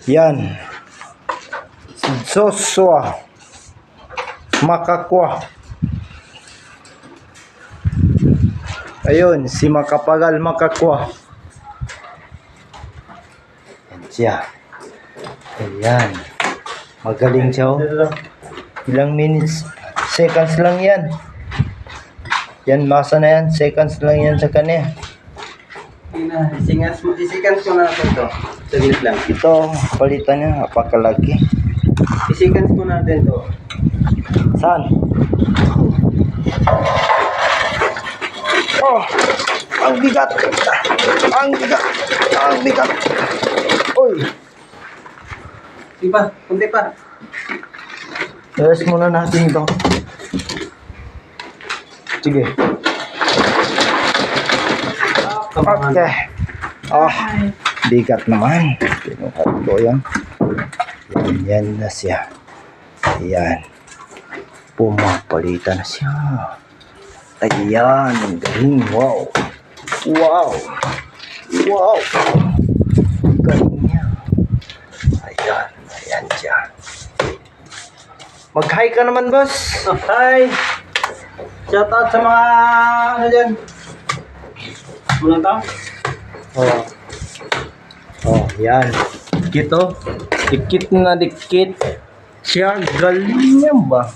Yan. Si Joshua Makakwa. Ayun, si Makapagal Makakwa. Yan siya. Ayan. Magaling siya, oh. Ilang minutes, seconds lang yan. Yan, masa na yan. Seconds lang yan sa kanya. Isikans ko na natin to. Saglit lang. Ito, palitan niya. Napakalaki. Isikans ko natin to. Saan? Oh, ang bigat. Ang bigat. Ang bigat. Uy. Diba? Kunti pa. Rest muna natin ito. Sige. Okay. Oh, bigat naman. Pinuhat ko yan. Yan na siya. Ayan. Pumapalitan na siya. Ayan. Ang galing. Wow. Wow. Wow. Galing niya. Ayan. Ayan siya. Mag-hi ka naman, boss. Oh, hi! Shout out sa mga ano dyan. Muna to? Oh. Oh, yan. Dikit, oh. Dikit na dikit. Siya, galing niya ba?